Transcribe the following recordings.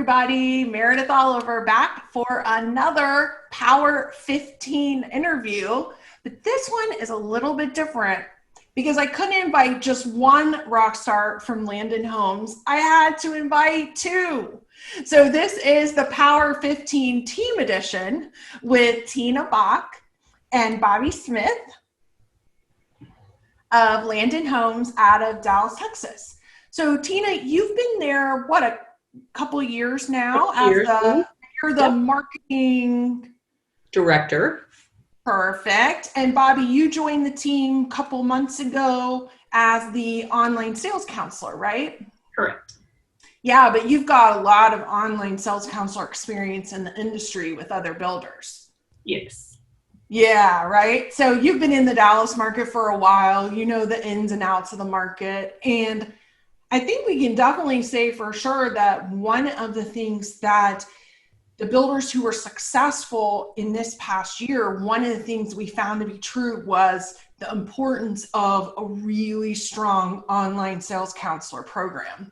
everybody. Meredith Oliver back for another Power 15 interview. But this one is a little bit different because I couldn't invite just one rock star from Landon Homes. I had to invite two. So this is the Power 15 Team Edition with Tina Boch and Bobbie Smith of Landon Homes out of Dallas, Texas. So Tina, you've been there, what, a couple of years now you're the marketing director. Perfect. And Bobbie, you joined the team a couple months ago as the online sales counselor, right? Correct. Yeah, but you've got a lot of online sales counselor experience in the industry with other builders. Yes. Yeah, right. So you've been in the Dallas market for a while. You know the ins and outs of the market. And I think we can definitely say for sure that one of the things that the builders who were successful in this past year, one of the things we found to be true was the importance of a really strong online sales counselor program.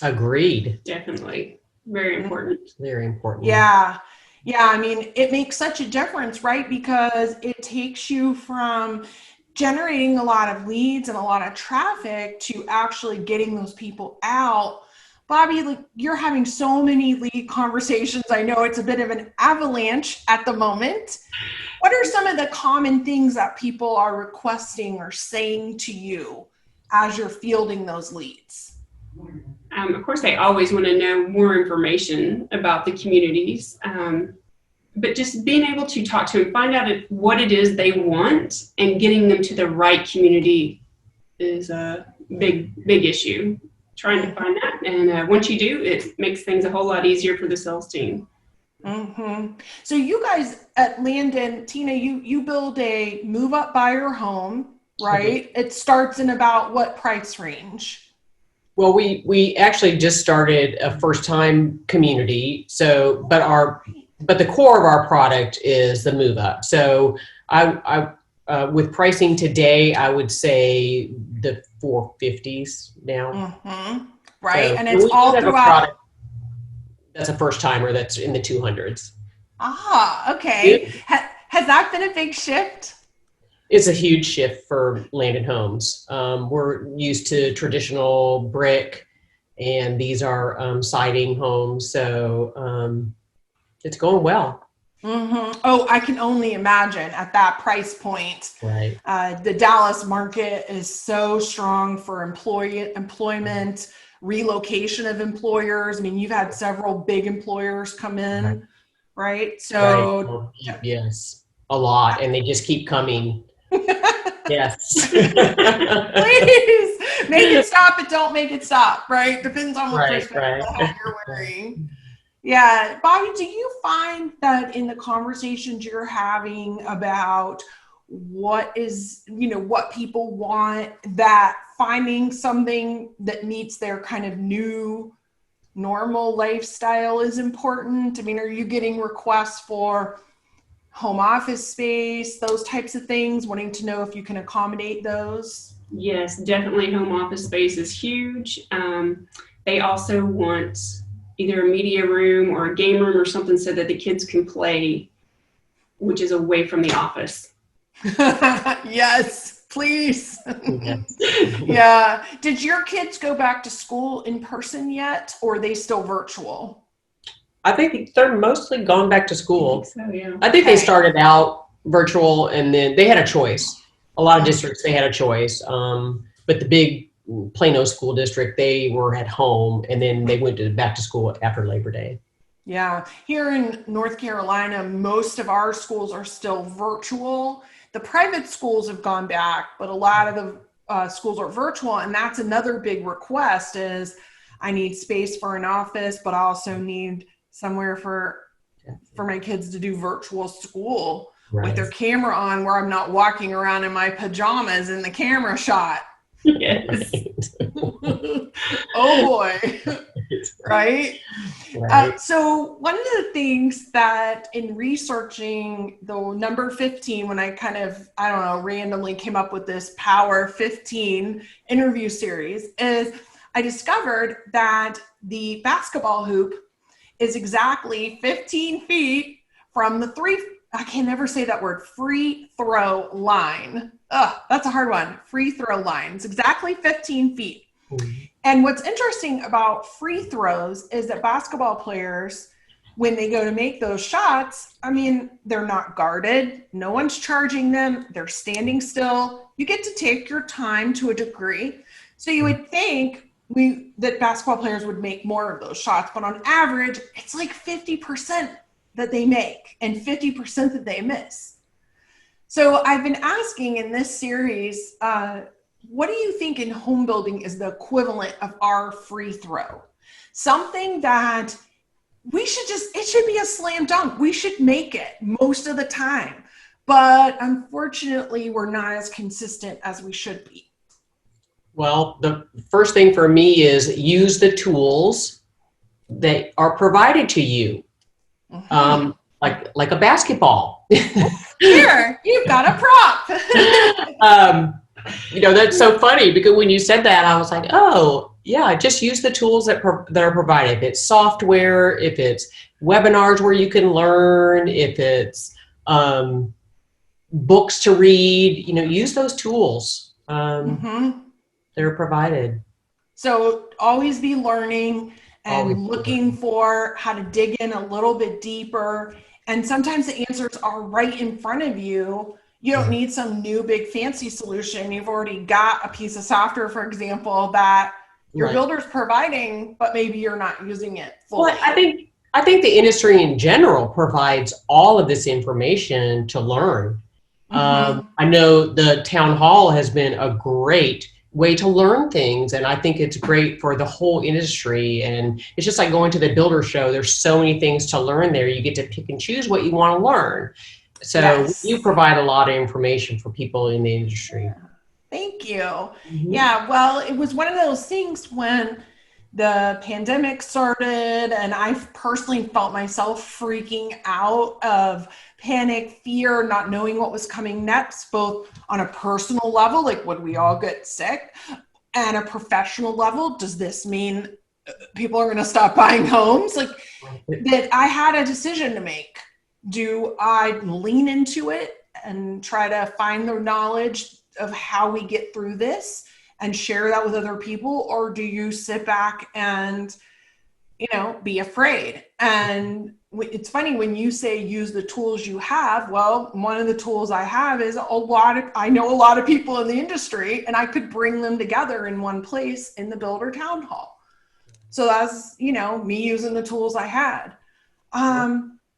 Agreed. Definitely. Very important. Very important. Yeah. Yeah. I mean, it makes such a difference, right? Because it takes you from generating a lot of leads and a lot of traffic to actually getting those people out. Bobbie, like, you're having so many lead conversations. I know it's a bit of an avalanche at the moment. What are some of the common things that people are requesting or saying to you as you're fielding those leads? Of course, they always want to know more information about the communities. But just being able to talk to them, find out what it is they want, and getting them to the right community is a big issue. Trying to find that. And once you do, it makes things a whole lot easier for the sales team. Mm-hmm. So you guys at Landon, Tina, you build a move-up buyer home, right? Mm-hmm. It starts in about what price range? Well, we actually just started a first-time community. So, but the core of our product is the move-up. So I with pricing today, I would say the 450s now. Mm-hmm. Right. So, and it's all throughout. That's a first timer that's in the 200s. Ah, okay. Has that been a big shift? It's a huge shift for Landon Homes. We're used to traditional brick, and these are siding homes. So it's going well. Mm-hmm. Oh, I can only imagine at that price point. Right. The Dallas market is so strong for employment, relocation of employers. I mean, you've had several big employers come in, right? So right. Yes, a lot, and they just keep coming. Yes. Please make it stop, but don't make it stop, right? Depends on what perspective you're wearing. Yeah. Bobbie, do you find that in the conversations you're having about what people want, that finding something that meets their kind of new normal lifestyle is important? I mean, are you getting requests for home office space, those types of things, wanting to know if you can accommodate those? Yes, definitely. Home office space is huge. They also want either a media room or a game room or something so that the kids can play, which is away from the office. Yes, please. Yes. Yeah. Did your kids go back to school in person yet, or are they still virtual? I think they're mostly gone back to school. I think so, yeah. I think they started out virtual, and then they had a choice. A lot of districts, they had a choice. But the big Plano school district, they were at home, and then they went back to school after Labor Day. Yeah. Here in North Carolina, most of our schools are still virtual. The private schools have gone back, but a lot of the schools are virtual. And that's another big request is I need space for an office, but I also need somewhere for my kids to do virtual school with their camera on, where I'm not walking around in my pajamas in the camera shot. Yes. Oh boy. Right? So one of the things that in researching the number 15, when I randomly came up with this Power 15 interview series, is I discovered that the basketball hoop is exactly 15 feet from the I can never say that word, free throw line. Ugh, that's a hard one. Free throw line. It's exactly 15 feet. And what's interesting about free throws is that basketball players, when they go to make those shots, I mean, they're not guarded. No one's charging them. They're standing still. You get to take your time to a degree. So you would think that basketball players would make more of those shots, but on average, it's like 50% that they make and 50% that they miss. So I've been asking in this series, what do you think in home building is the equivalent of our free throw? Something that it should be a slam dunk. We should make it most of the time. But unfortunately, we're not as consistent as we should be. Well, the first thing for me is use the tools that are provided to you. Mm-hmm. Like a basketball. Here, you've got a prop. That's so funny because when you said that, I was like, oh, yeah, just use the tools that are provided. If it's software, if it's webinars where you can learn, if it's books to read, use those tools that are provided. So always be learning and looking for how to dig in a little bit deeper. And sometimes the answers are right in front of you. You don't need some new big fancy solution. You've already got a piece of software, for example, that your builder's providing, but maybe you're not using it fully. Well, I think the industry in general provides all of this information to learn. I know the town hall has been a great way to learn things, and I think it's great for the whole industry. And it's just like going to the builder show. There's so many things to learn there. You get to pick and choose what you want to learn. So you provide a lot of information for people in the industry. Thank you. Yeah, well, it was one of those things when the pandemic started, and I personally felt myself freaking out of panic, fear, not knowing what was coming next, both on a personal level, like would we all get sick, and a professional level, does this mean people are going to stop buying homes? Like that I had a decision to make. Do I lean into it and try to find the knowledge of how we get through this and share that with other people, or do you sit back and be afraid? And it's funny when you say use the tools you have. Well, one of the tools I have is I know a lot of people in the industry, and I could bring them together in one place in the builder town hall. So that's me using the tools I had.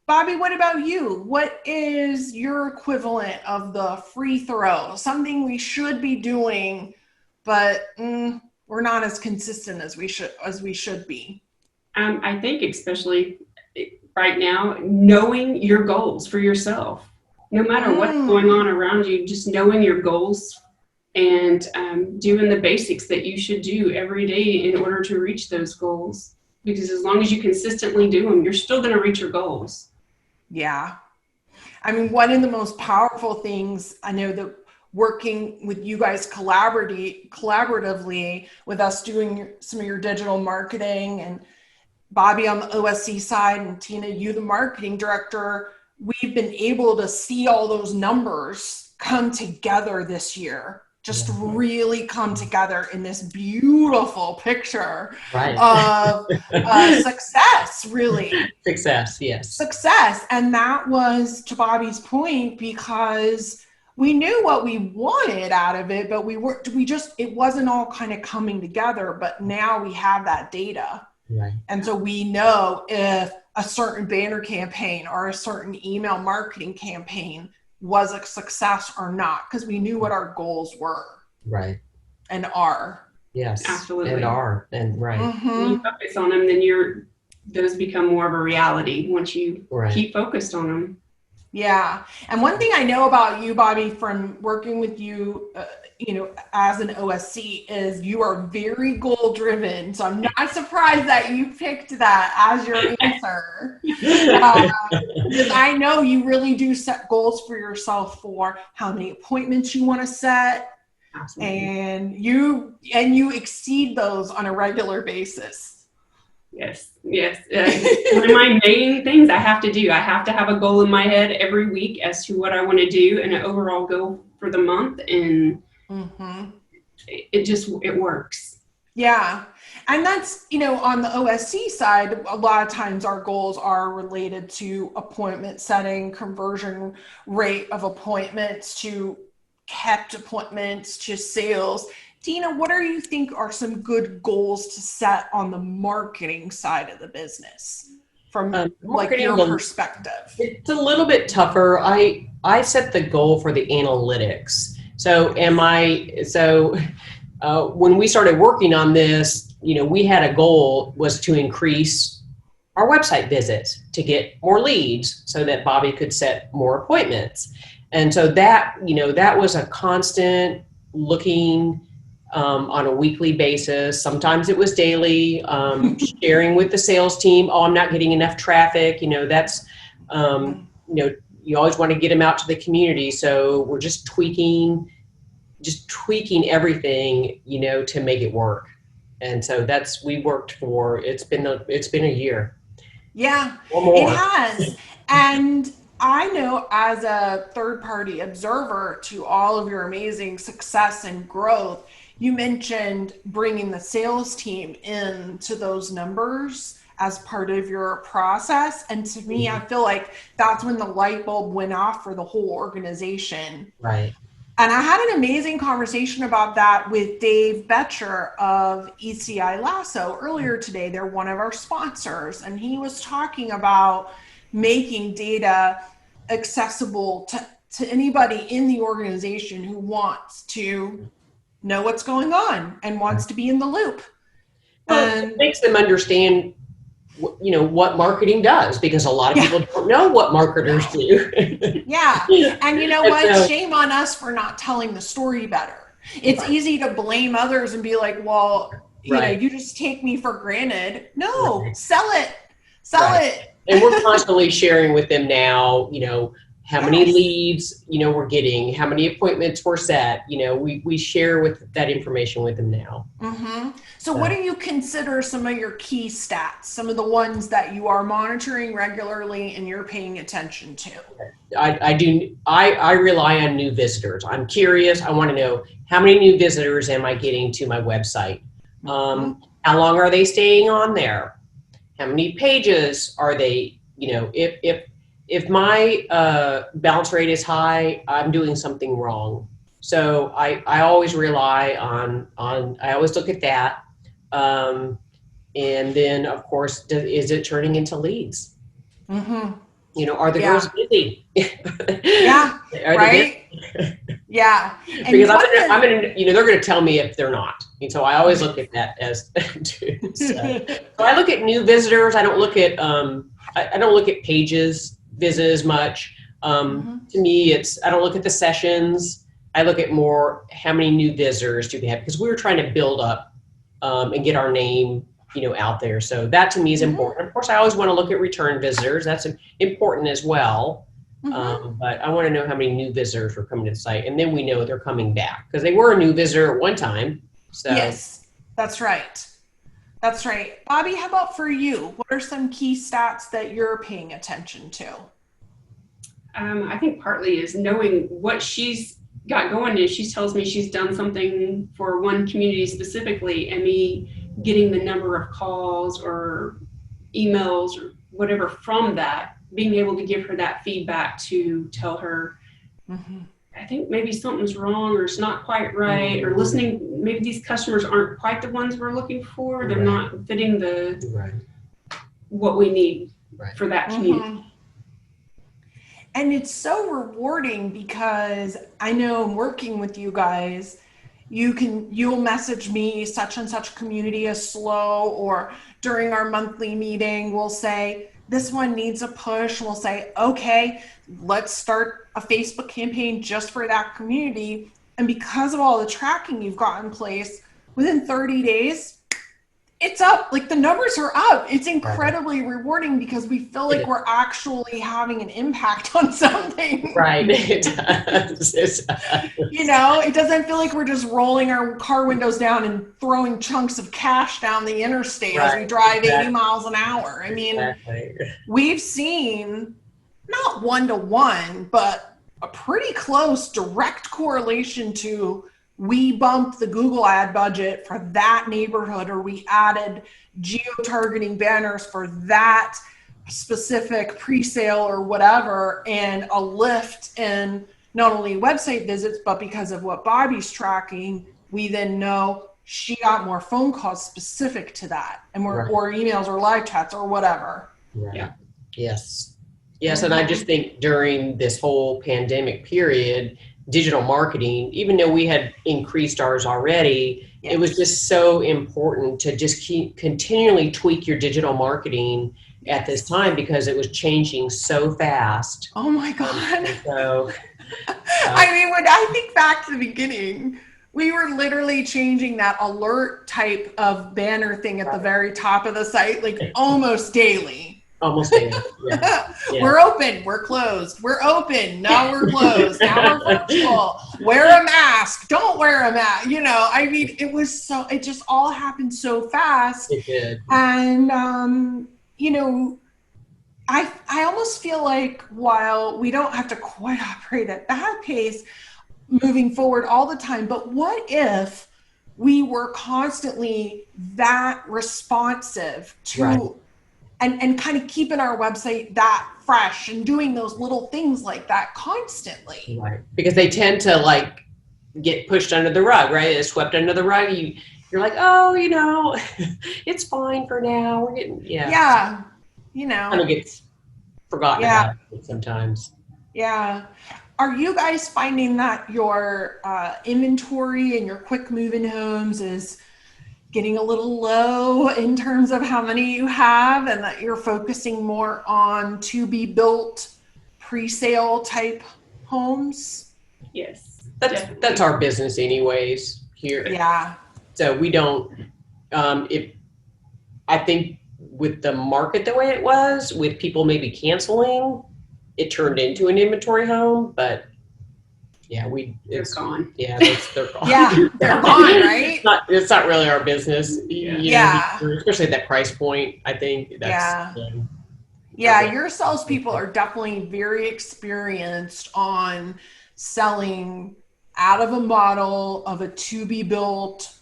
Bobbie, what about you? What is your equivalent of the free throw? Something we should be doing, but we're not as consistent as we should be. I think especially right now, knowing your goals for yourself, no matter what's going on around you, just knowing your goals and doing the basics that you should do every day in order to reach those goals. Because as long as you consistently do them, you're still going to reach your goals. Yeah. I mean, one of the most powerful things I know that working with you guys collaboratively with us doing some of your digital marketing, and Bobbie on the OSC side and Tina, you the marketing director, we've been able to see all those numbers come together this year, just really come together in this beautiful picture of success, really. Success, yes. Success. And that was, to Bobbie's point, because we knew what we wanted out of it, but it wasn't all kind of coming together. But now we have that data. Right. And so we know if a certain banner campaign or a certain email marketing campaign was a success or not, because we knew what our goals were. Right. And are. Yes. Absolutely. And are. And right. When you focus on them, then those become more of a reality once you keep focused on them. Yeah. And one thing I know about you, Bobbie, from working with you, as an OSC, is you are very goal driven. So I'm not surprised that you picked that as your answer. Because I know you really do set goals for yourself for how many appointments you want to set, Absolutely. and you exceed those on a regular basis. Yes. One of my main things I have to do, I have to have a goal in my head every week as to what I want to do and an overall goal for the month. And it works. Yeah. And that's, on the OSC side, a lot of times our goals are related to appointment setting, conversion rate of appointments to kept appointments to sales. Tina, what do you think are some good goals to set on the marketing side of the business from your perspective? It's a little bit tougher. I set the goal for the analytics. So when we started working on this, we had a goal was to increase our website visits to get more leads so that Bobbie could set more appointments. And so that was a constant looking on a weekly basis. Sometimes it was daily, sharing with the sales team. Oh, I'm not getting enough traffic. That's, you always want to get them out to the community. So we're just tweaking everything, to make it work. And so we worked for, it's been a year. Yeah, it has. And I know as a third-party observer to all of your amazing success and growth, you mentioned bringing the sales team into those numbers as part of your process. And to me, I feel like that's when the light bulb went off for the whole organization. Right. And I had an amazing conversation about that with Dave Betcher of ECI Lasso earlier today. They're one of our sponsors, and he was talking about making data accessible to anybody in the organization who wants to know what's going on and wants to be in the loop. Well, it makes them understand what marketing does, because a lot of people don't know what marketers do. Yeah. And you know what? Shame on us for not telling the story better. It's easy to blame others and be like, well, you just take me for granted. No, sell it. And we're constantly sharing with them now, how many leads, we're getting, how many appointments were set, we share with that information with them now. So what do you consider some of your key stats, some of the ones that you are monitoring regularly and you're paying attention to? I rely on new visitors. I'm curious. I want to know, how many new visitors am I getting to my website? How long are they staying on there? How many pages are they, if my bounce rate is high, I'm doing something wrong. So I always rely on I always look at that. And then of course, is it turning into leads? Are the girls busy? Yeah. Right. Yeah. And because I'm in, they're going to tell me if they're not. And so I always look at that as so I look at new visitors. I don't look at pages visit as much. To me, I don't look at the sessions. I look at more how many new visitors do we have, because we were trying to build up and get our name, out there. So that to me is important. Of course, I always want to look at return visitors. That's important as well. But I want to know how many new visitors are coming to the site, and then we know they're coming back because they were a new visitor at one time. So yes, that's right. That's right. Bobbie, how about for you? What are some key stats that you're paying attention to? I think partly is knowing what she's got going. And she tells me she's done something for one community specifically, and me getting the number of calls or emails or whatever from that, being able to give her that feedback to tell her, I think maybe something's wrong or it's not quite right, or listening, maybe these customers aren't quite the ones we're looking for. They're not fitting what we need for that community. And it's so rewarding because I know working with you guys, you'll message me, such and such community is slow, or during our monthly meeting, we'll say, this one needs a push. We'll say, okay, let's start a Facebook campaign just for that community. And because of all the tracking you've got in place, within 30 days, it's up, like the numbers are up. It's incredibly rewarding because we feel like we're actually having an impact on something. Right. It does. You know, it doesn't feel like we're just rolling our car windows down and throwing chunks of cash down the interstate as we drive 80 miles an hour. I mean, we've seen not 1-to-1, but a pretty close direct correlation to we bumped the Google ad budget for that neighborhood, or we added geo-targeting banners for that specific pre-sale or whatever, and a lift in not only website visits, but because of what Bobbie's tracking, we then know she got more phone calls specific to that, and or emails or live chats or whatever. Right. Yeah. Yes. Yes. And I just think during this whole pandemic period, digital marketing, even though we had increased ours already, it was just so important to just keep continually tweak your digital marketing at this time because it was changing so fast. Oh my God. So, I mean, when I think back to the beginning, we were literally changing that alert type of banner thing at the very top of the site, like almost daily. Almost daily. Yeah. Yeah. We're open, we're closed. We're open, now we're closed. Now we're virtual. Wear a mask. Don't wear a mask. You know, I mean, it just all happened so fast. It did. And, you know, I almost feel like while we don't have to quite operate at that pace moving forward all the time, but what if we were constantly that responsive to and kind of keeping our website that fresh and doing those little things like that constantly. Right. Because they tend to like get pushed under the rug, right? It's swept under the rug. You're like, oh, you know, it's fine for now. We're getting, Yeah. You know. Kind of gets forgotten about it sometimes. Yeah. Are you guys finding that your inventory and your quick move-in homes is getting a little low in terms of how many you have, and that you're focusing more on to-be-built pre-sale type homes? Yes. That's our business anyways here. Yeah. So we don't, I think with the market the way it was, with people maybe canceling, it turned into an inventory home, but yeah, they're gone. Yeah, they're gone. Yeah, they're gone, right? It's not really our business. Yeah. Especially at that price point, I think that's. Yeah, your salespeople are definitely very experienced on selling out of a model of a to-be-built,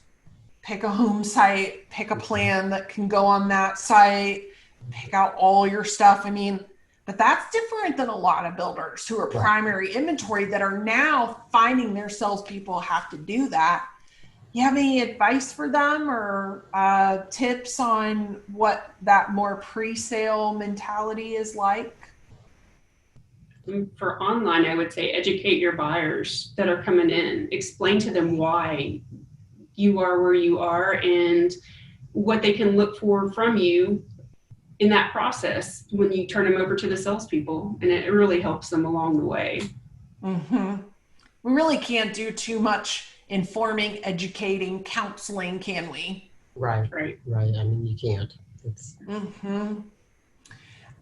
pick a home site, pick a plan that can go on that site, pick out all your stuff. I mean, but that's different than a lot of builders who are primary inventory that are now finding their salespeople have to do that. You have any advice for them or tips on what that more pre-sale mentality is like? For online, I would say educate your buyers that are coming in. Explain to them why you are where you are and what they can look for from you in that process when you turn them over to the salespeople, and it really helps them along the way. Mm-hmm. We really can't do too much informing, educating, counseling, can we? Right. I mean, you can't.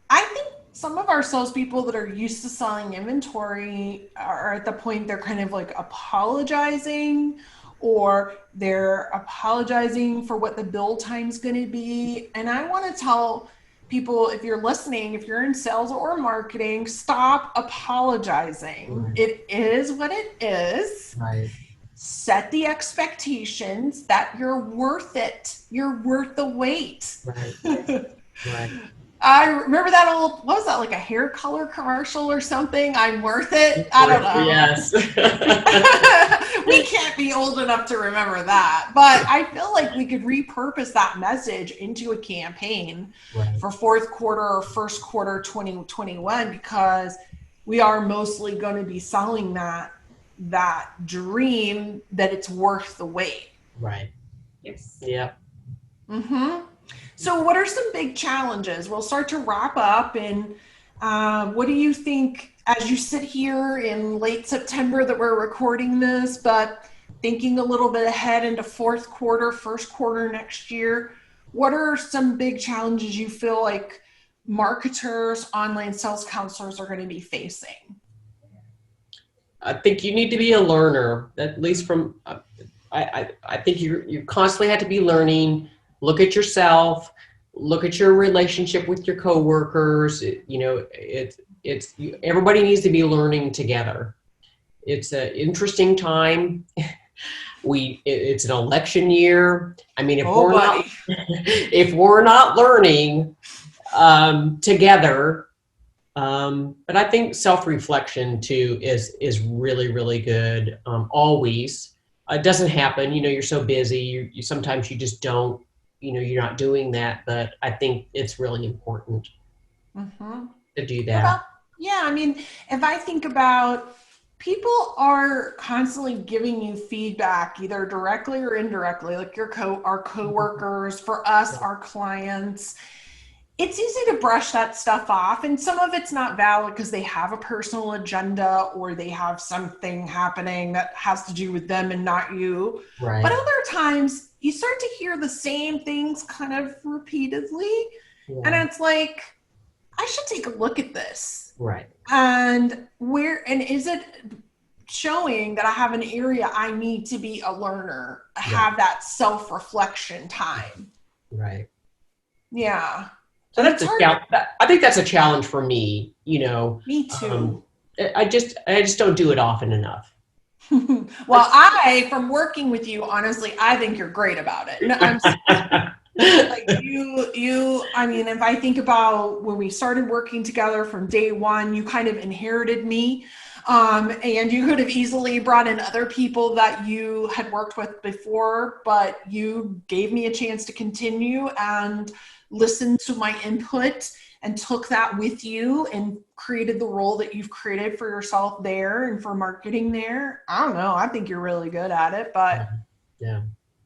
I think some of our salespeople that are used to selling inventory are at the point they're kind of like apologizing, or they're apologizing for what the build time's going to be. And I want to tell people, if you're listening, if you're in sales or marketing, stop apologizing. Right. It is what it is. Right. Set the expectations that you're worth it. You're worth the wait. Right. Right. I remember that old, what was that, like a hair color commercial or something? I'm worth it. I don't know. Yes. We can't be old enough to remember that, but I feel like we could repurpose that message into a campaign for fourth quarter or first quarter 2021, because we are mostly going to be selling that dream that it's worth the wait. Right. Yes. Yeah. Mm-hmm. So what are some big challenges? We'll start to wrap up, and what do you think as you sit here in late September that we're recording this, but thinking a little bit ahead into fourth quarter, first quarter next year, what are some big challenges you feel like marketers, online sales counselors are going to be facing? I think you need to be a learner, at least from, I think you constantly have to be learning. Look at yourself, look at your relationship with your coworkers. Everybody needs to be learning together. It's an interesting time. It's an election year. I mean, if we're not learning together, but I think self-reflection too is really, really good. Always. It doesn't happen, you're so busy. You sometimes you just don't, you're not doing that, but I think it's really important to do that. Yeah. I mean, if I think about, people are constantly giving you feedback, either directly or indirectly, like our coworkers, for us, our clients. It's easy to brush that stuff off, and some of it's not valid because they have a personal agenda or they have something happening that has to do with them and not you. Right. But other times you start to hear the same things kind of repeatedly, and it's like, I should take a look at this. Right. And is it showing that I have an area I need to be a learner, have that self-reflection time. Right. Yeah. So that's I think that's a challenge for me, Me too. I just don't do it often enough. Well, from working with you, honestly, I think you're great about it. Like I mean, if I think about when we started working together from day one, you kind of inherited me. And you could have easily brought in other people that you had worked with before, but you gave me a chance to continue and listened to my input and took that with you and created the role that you've created for yourself there and for marketing there. I don't know. I think you're really good at it, but yeah.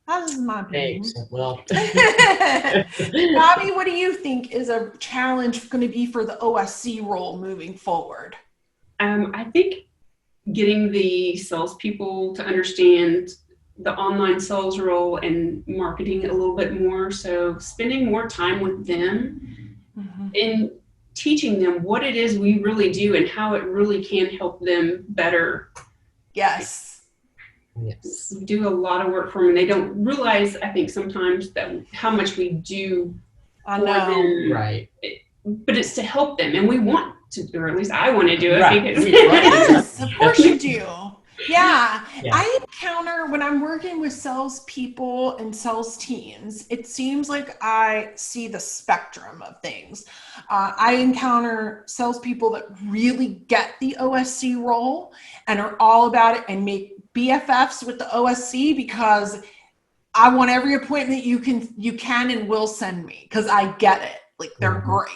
That's my opinion. Thanks. Well, Bobbie, what do you think is a challenge going to be for the OSC role moving forward? I think getting the salespeople to understand the online sales role and marketing a little bit more. So spending more time with them and teaching them what it is we really do and how it really can help them better. Yes. We do a lot of work for them, and they don't realize, I think, sometimes that how much we do for them. Right. But it's to help them, and we want to, or at least I want to do it. Right. Because yes, of course you do. Yeah. Yeah. I encounter, when I'm working with salespeople and sales teams, it seems like I see the spectrum of things. I encounter salespeople that really get the OSC role and are all about it and make BFFs with the OSC because I want every appointment you can and will send me because I get it. Like, they're great.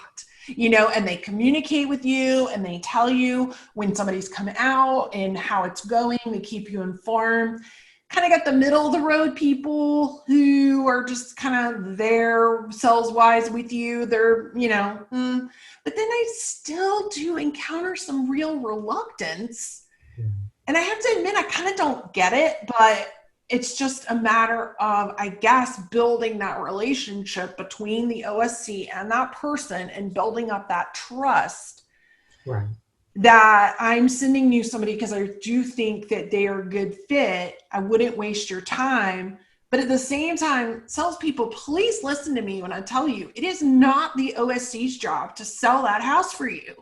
And they communicate with you and they tell you when somebody's coming out and how it's going. They keep you informed. Kind of got the middle of the road people who are just kind of there sales wise with you. They're, but then I still do encounter some real reluctance. And I have to admit, I kind of don't get it, but it's just a matter of, I guess, building that relationship between the OSC and that person and building up that trust. Right. That I'm sending you somebody because I do think that they are a good fit. I wouldn't waste your time. But at the same time, salespeople, please listen to me when I tell you, it is not the OSC's job to sell that house for you.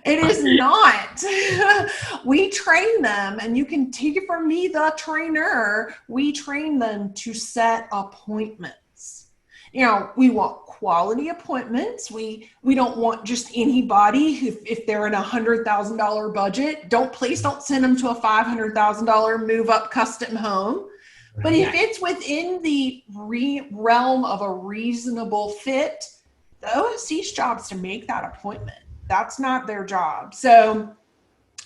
It is not. We train them, and you can take it from me, the trainer. We train them to set appointments. We want quality appointments. We don't want just anybody who, if they're in $100,000 budget, don't send them to a $500,000 move up custom home. But if it's within the realm of a reasonable fit, the OSC's job is to make that appointment. That's not their job. So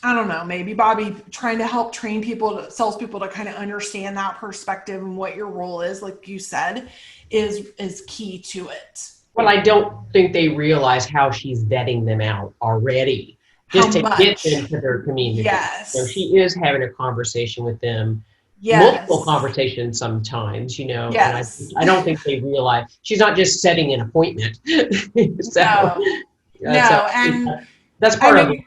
I don't know, maybe Bobbie, trying to help train salespeople to kind of understand that perspective and what your role is, like you said, is key to it. Well, I don't think they realize how she's vetting them out already, just to get them to their community. Yes. So she is having a conversation with them. multiple conversations sometimes, you know, Yes. and I don't think they realize she's not just setting an appointment. No, and that's part of it.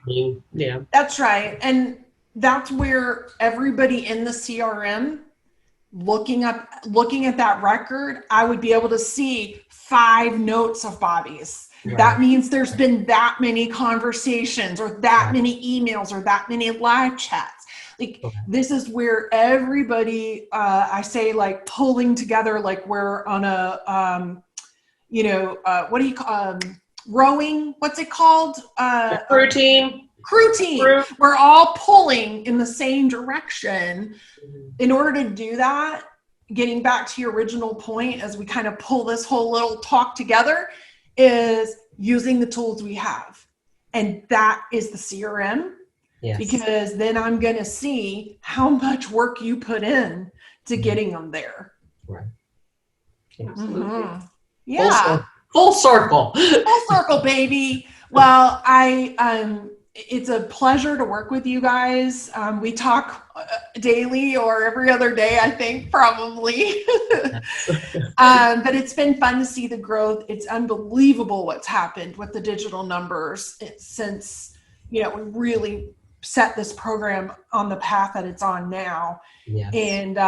Yeah. That's right. And that's where everybody in the CRM looking at that record, I would be able to see 5 notes of Bobbie's. Right. That means there's been that many conversations or that many emails or that many live chats. Like this is where everybody, I say like pulling together, like we're on a, what do you call, rowing, what's it called? Crew team. We're all pulling in the same direction. In order to do that, getting back to your original point, as we kind of pull this whole little talk together, is using the tools we have. And that is the CRM. Yes. Because then I'm going to see how much work you put in to getting them there. Right. Mm-hmm. Yeah. Full circle. Full circle, baby. Well, it's a pleasure to work with you guys. We talk daily or every other day, I think, probably. But it's been fun to see the growth. It's unbelievable what's happened with the digital numbers since, we really set this program on the path that it's on now. Yes. And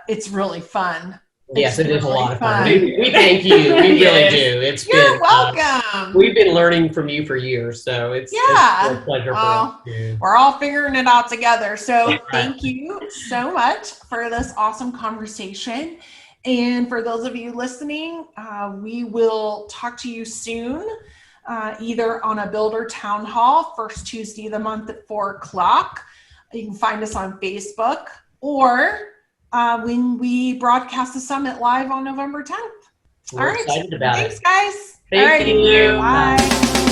it's really fun. Yes, it is a lot of fun. We thank you. We really do. You're welcome. We've been learning from you for years, so it's a pleasure for us too. We're all figuring it out together. So thank you so much for this awesome conversation. And for those of you listening, we will talk to you soon, either on a builder town hall, first Tuesday of the month at 4:00. You can find us on Facebook, or when we broadcast the summit live on November 10th. We're excited about it. Thanks, guys. Thank you. Bye.